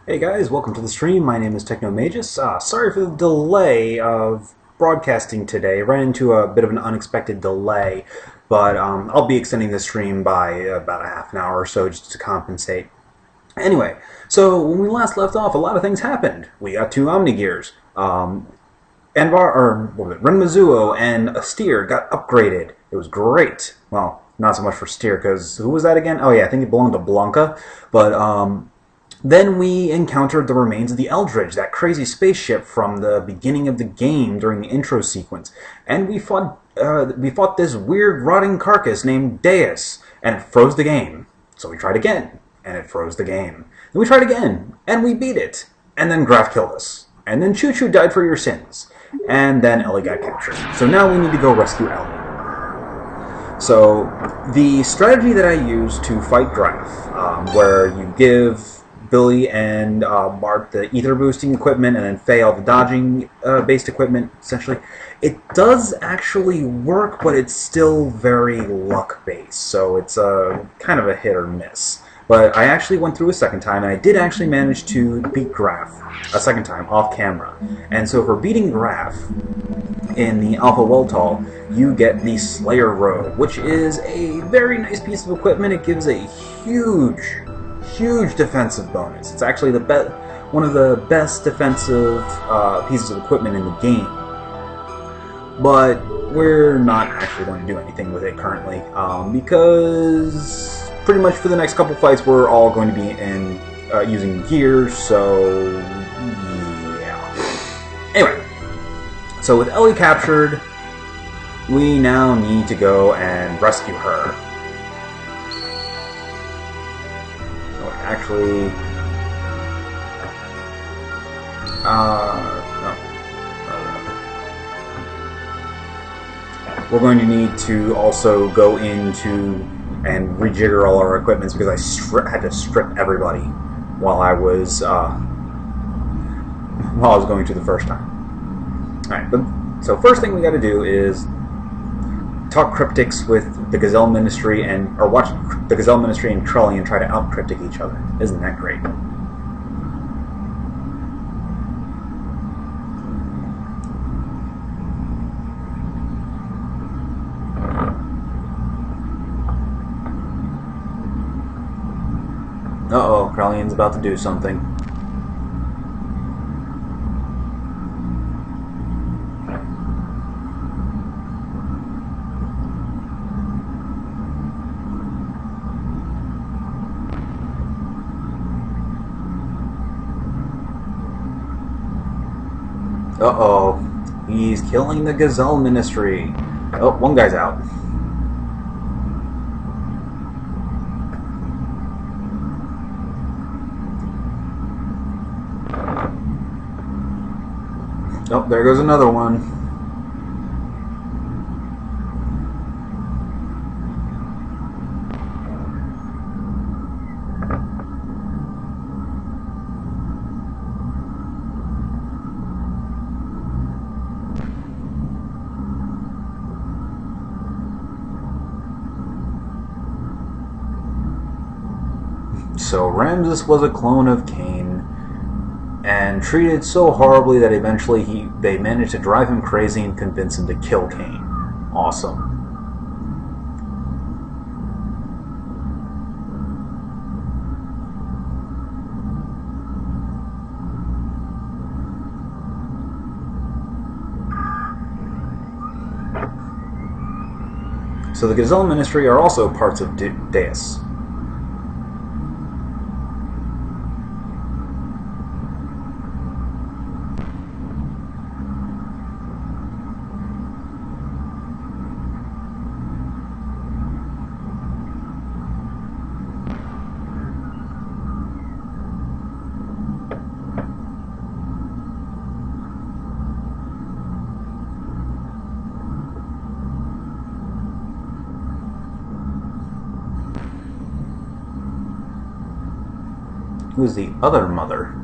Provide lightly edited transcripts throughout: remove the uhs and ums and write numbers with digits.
Hey guys, welcome to the stream. My name is Technomagus. Sorry for the delay of broadcasting today. I ran into a bit of an unexpected delay, but I'll be extending the stream by about a half an hour or so just to compensate. Anyway, so when we last left off, a lot of things happened. We got two Omnigears. Renmazuo and a steer got upgraded. It was great. Well, not so much for steer, because who was that again? Oh yeah, I think it belonged to Blanca. But then we encountered the remains of the Eldridge, that crazy spaceship from the beginning of the game during the intro sequence, and we fought this weird rotting carcass named Deus, and it froze the game. So we tried again, and it froze the game. Then we tried again, and we beat it. And then Graf killed us. And then Choo Choo died for your sins. And then Elly got captured. So now we need to go rescue Elly. So the strategy that I use to fight Graf, where you give Billy and Bart the ether boosting equipment and then Faye all the dodging based equipment, essentially, it does actually work, but it's still very luck based. So it's kind of a hit or miss. But I actually went through a second time, and I did actually manage to beat Graf a second time off camera. And so for beating Graf in the Alpha Weltall, you get the Slayer Robe, which is a very nice piece of equipment. It gives a huge defensive bonus. It's actually one of the best defensive pieces of equipment in the game. But we're not actually going to do anything with it currently, because pretty much for the next couple fights we're all going to be in using gears, so yeah. Anyway, so with Elly captured, we now need to go and rescue her. So actually, we're going to need to also go into and rejigger all our equipments because I had to strip everybody while I was going to the first time. All right, so first thing we got to do is talk cryptics with the Gazelle Ministry or watch the Gazelle Ministry and Trellian try to out cryptic each other. Isn't that great? Uh-oh, Krellian's about to do something. Uh-oh, he's killing the Gazelle Ministry. Oh, one guy's out. Oh, there goes another one. So Ramses was a clone of Cain, and treated so horribly that eventually they managed to drive him crazy and convince him to kill Cain. Awesome. So the Gazelle Ministry are also parts of Deus. Who's the other mother?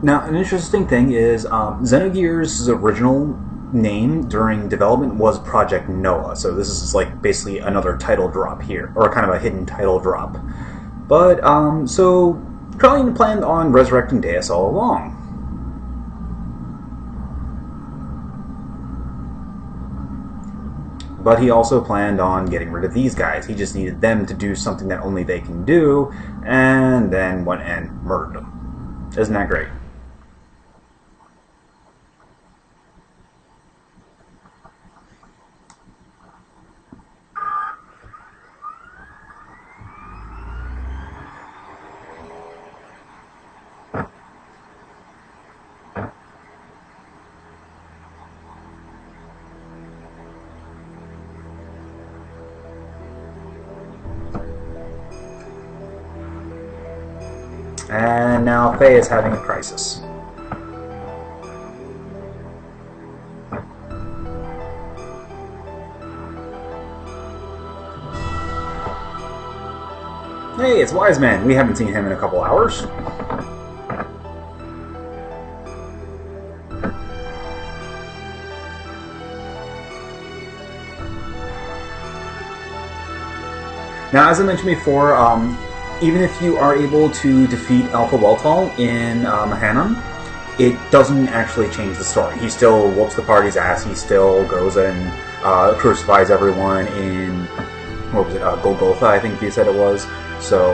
Now, an interesting thing is Xenogears' original name during development was Project Noah, so this is like basically another title drop here, or kind of a hidden title drop. But, so Krillin planned on resurrecting Deus all along. But he also planned on getting rid of these guys. He just needed them to do something that only they can do, and then went and murdered them. Isn't that great? And now Faye is having a crisis. Hey, it's Wise Man. We haven't seen him in a couple hours. Now, as I mentioned before, even if you are able to defeat Alpha Weltall in Mahannam, it doesn't actually change the story. He still whoops the party's ass. He still goes and crucifies everyone in, what was it, Golgotha, I think you said it was. So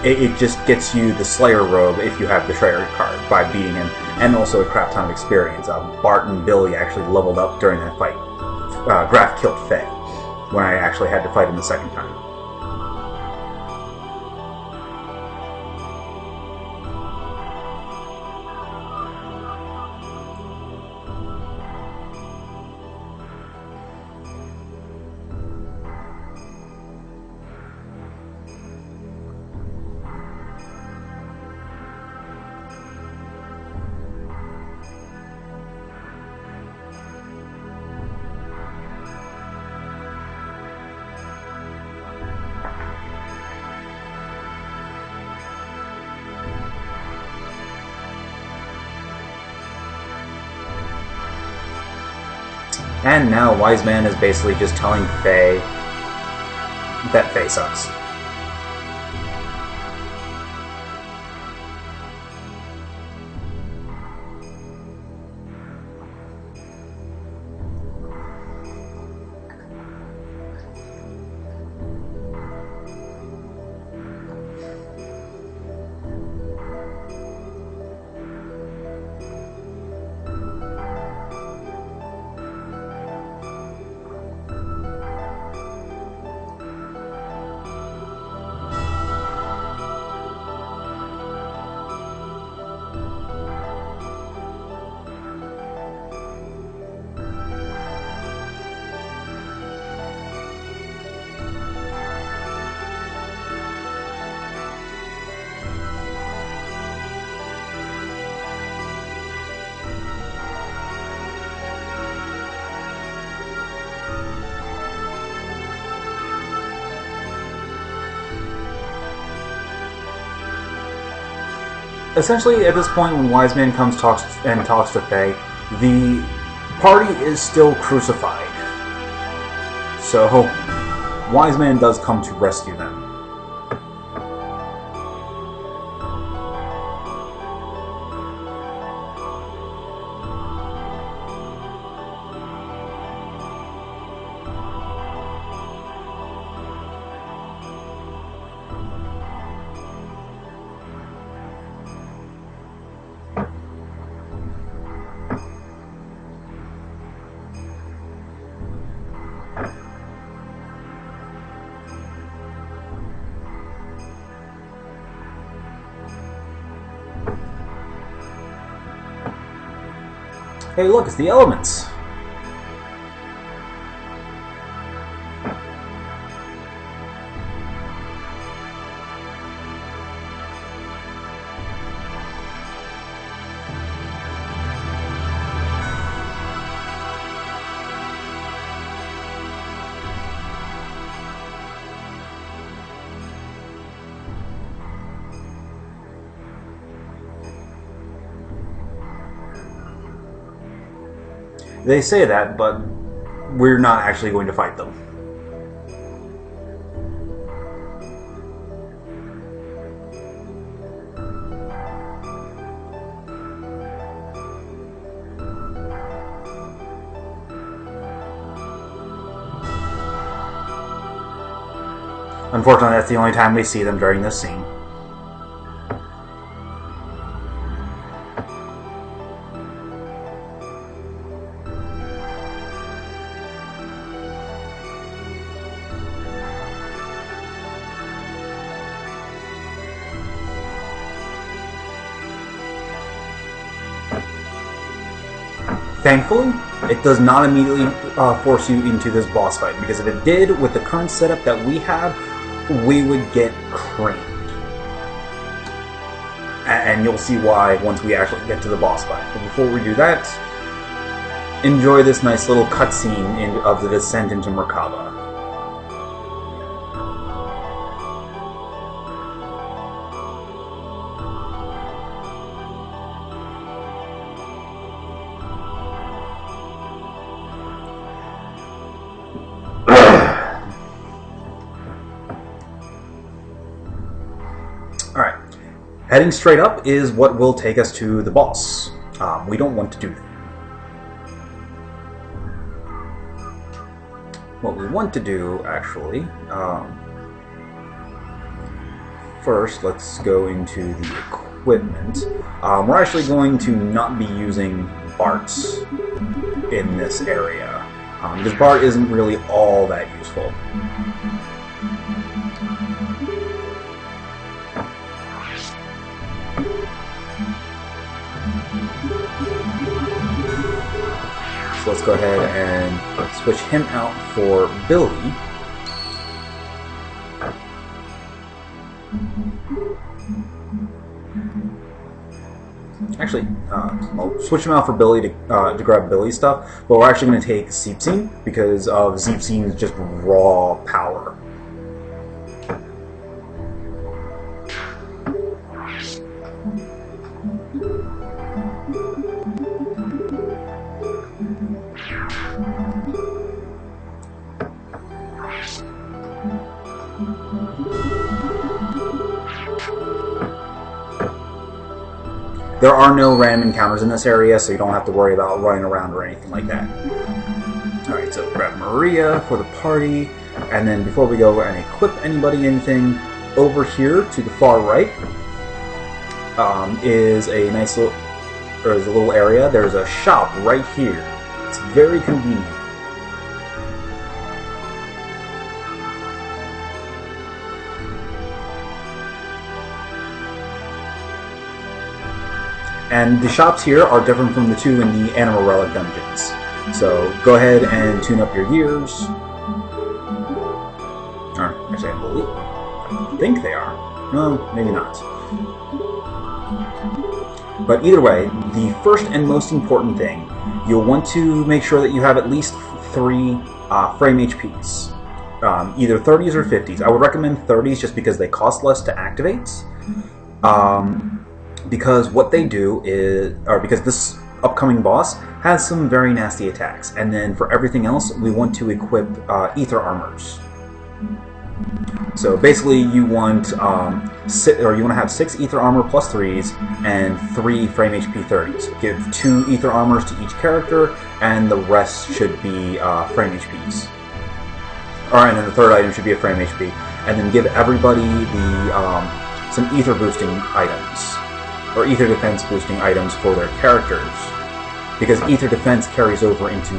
it just gets you the Slayer robe if you have the Betrayer card by beating him, and also a crap ton of experience. Bart and Billy actually leveled up during that fight. Graf killed Faye when I actually had to fight him the second time. And now Wise Man is basically just telling Faye that Faye sucks. Essentially, at this point, when Wise Man talks to Faye, the party is still crucified. So, Wise Man does come to rescue them. Hey, look, it's the elements! They say that, but we're not actually going to fight them. Unfortunately, that's the only time we see them during this scene. Thankfully, it does not immediately force you into this boss fight, because if it did, with the current setup that we have, we would get creamed. And you'll see why once we actually get to the boss fight. But before we do that, enjoy this nice little cutscene of the descent into Merkaba. Alright, heading straight up is what will take us to the boss. We don't want to do that. What we want to do, actually, first let's go into the equipment. We're actually going to not be using Bart's in this area, because Bart isn't really all that useful. So let's go ahead and switch him out for Billy. Actually, I'll switch him out for Billy to grab Billy's stuff, but we're actually going to take Zeepsine because of Zeepsine's just raw power. There are no random encounters in this area, so you don't have to worry about running around or anything like that. Alright, so grab Maria for the party, and then before we go and equip anybody anything, over here to the far right is a nice little, there's a little area. There's a shop right here. It's very convenient. And the shops here are different from the two in the Animal Relic dungeons. So go ahead and tune up your gears. Or, actually, I think they are. No, maybe not. But either way, the first and most important thing, you'll want to make sure that you have at least 3 frame HPs. Either 30s or 50s. I would recommend 30s just because they cost less to activate. Because what they do is, or because this upcoming boss has some very nasty attacks, and then for everything else, we want to equip ether armors. So basically, you want you want to have 6 ether armor plus 3s and 3 frame HP 30s. Give 2 ether armors to each character, and the rest should be frame HPs. Alright, and then the third item should be a frame HP, and then give everybody the some ether boosting items. Or ether defense boosting items for their characters, because ether defense carries over into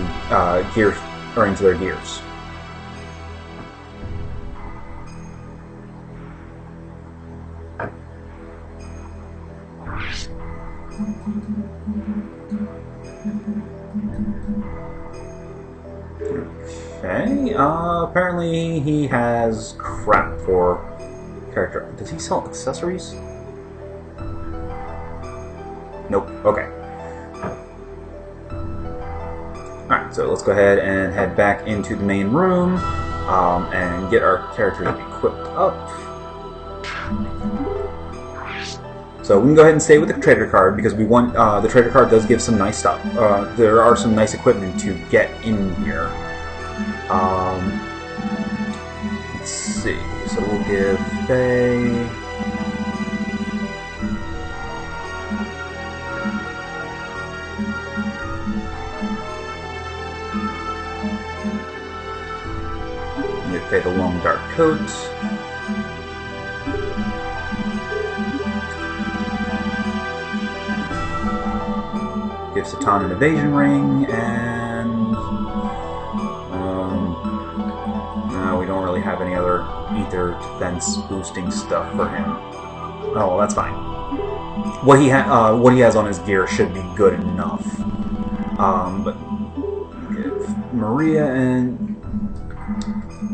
gear or into their gears. Okay. Apparently he has crap for character. Does he sell accessories? Nope. Okay. Alright, so let's go ahead and head back into the main room and get our characters equipped up. So we can go ahead and stay with the trader card because we want the trader card does give some nice stuff. There are some nice equipment to get in here. Let's see. So we'll give Faye. Give Faye the long dark coat. Give Satan an evasion ring, and no, we don't really have any other ether defense boosting stuff for him. Oh, well, that's fine. What he has on his gear should be good enough. But give Maria and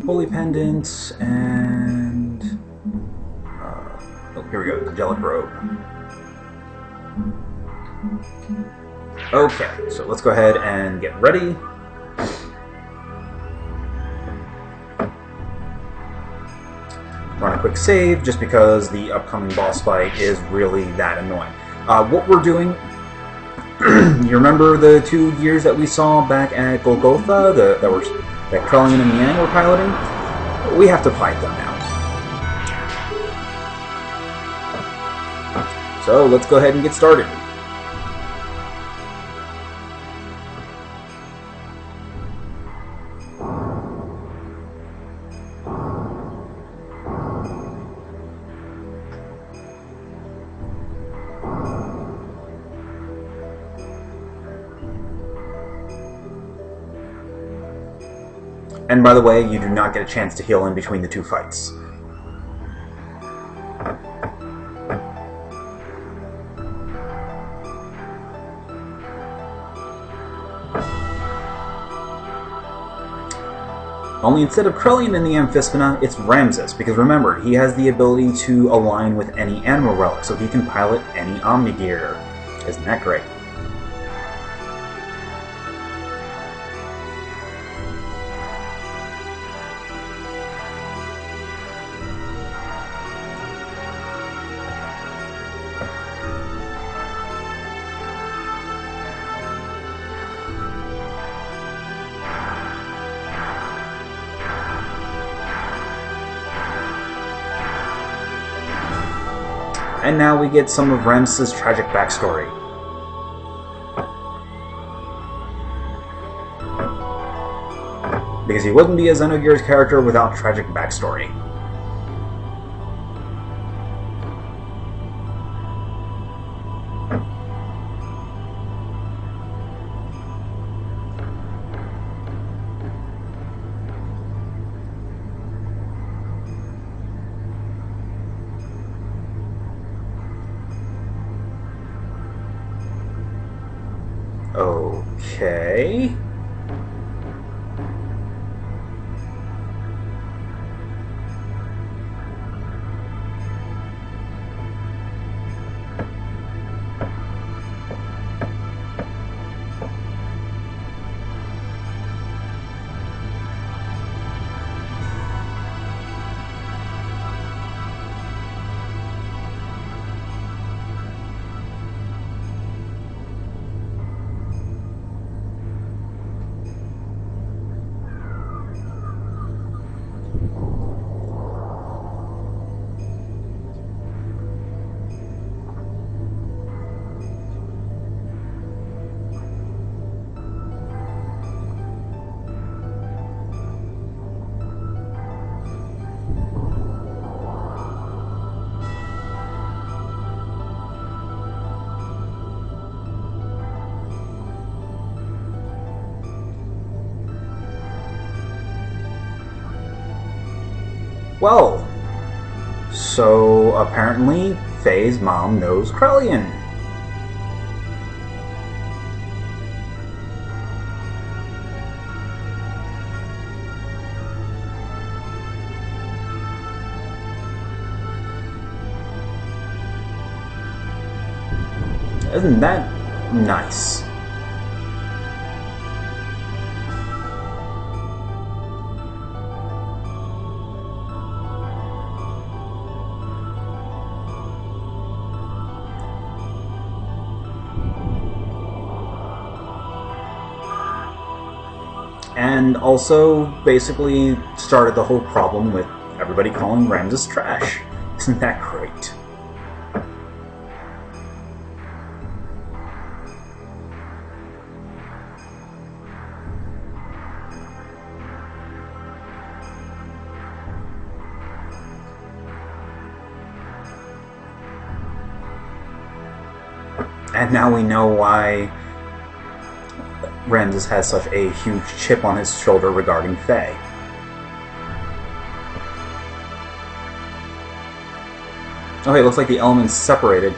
Holy Pendant, and oh, here we go, Angelic Robe. Okay, so let's go ahead and get ready. Run a quick save, just because the upcoming boss fight is really that annoying. What we're doing, you remember the 2 gears that we saw back at Golgotha, that Krellian and Yang were piloting? We have to fight them now. So let's go ahead and get started. And by the way, you do not get a chance to heal in between the 2 fights. Only instead of Krellian in the Amphispina, it's Ramses, because remember, he has the ability to align with any animal relic, so he can pilot any Omnigear. Isn't that great? And now we get some of Ramses' tragic backstory. Because he wouldn't be a Xenogears character without tragic backstory. Okay. Well, so apparently Faye's mom knows Krellian. Isn't that nice? And also, basically, started the whole problem with everybody calling Ramses trash. Isn't that great? And now we know why Ramses has such a huge chip on his shoulder regarding Faye. Okay, it looks like the elements separated.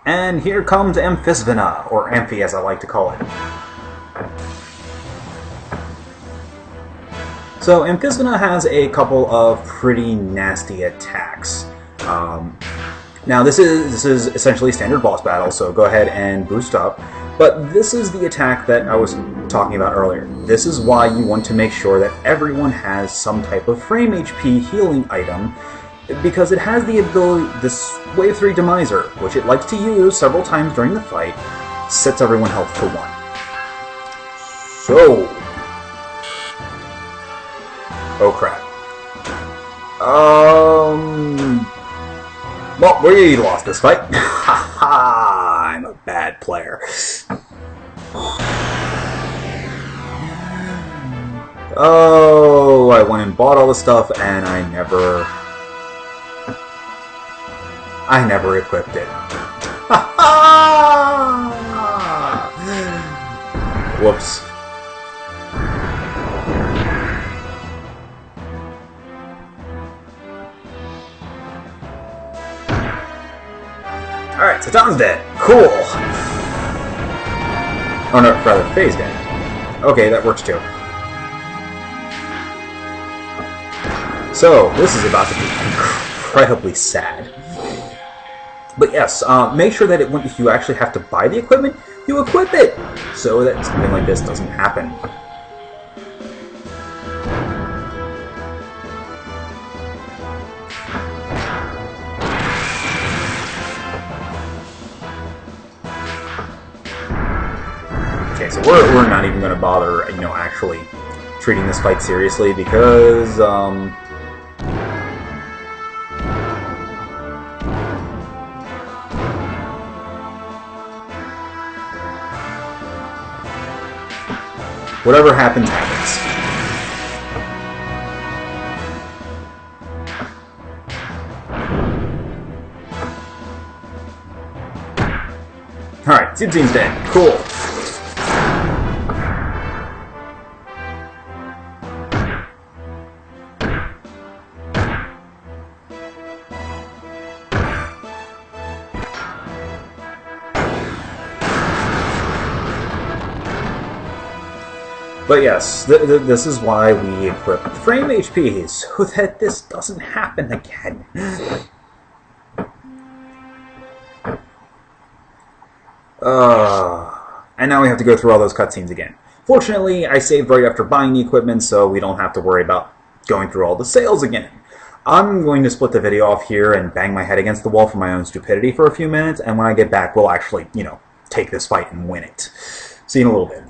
And here comes Amphisvena, or Amphi as I like to call it. So Amphisvena has a couple of pretty nasty attacks. Now this is essentially standard boss battle, so go ahead and boost up. But this is the attack that I was talking about earlier. This is why you want to make sure that everyone has some type of frame HP healing item, because it has the ability, this Wave 3 Demiser, which it likes to use several times during the fight, sets everyone health to 1. So... oh crap. Well, we lost this fight. Haha, I'm a bad player. Oh, I went and bought all the stuff and I never equipped it. Whoops. Alright, so Don's dead. Cool. Oh no, rather, Faye's dead. Okay, that works too. So, this is about to be incredibly sad. But yes, make sure that if you actually have to buy the equipment, you equip it! So that something like this doesn't happen. Okay, so we're not even going to bother, actually treating this fight seriously because, whatever happens, happens. Alright, Zibzine's dead. Cool. But yes, this is why we equip the frame HP, so that this doesn't happen again. And now we have to go through all those cutscenes again. Fortunately, I saved right after buying the equipment, so we don't have to worry about going through all the sales again. I'm going to split the video off here and bang my head against the wall for my own stupidity for a few minutes, and when I get back, we'll actually, take this fight and win it. See you in a little bit.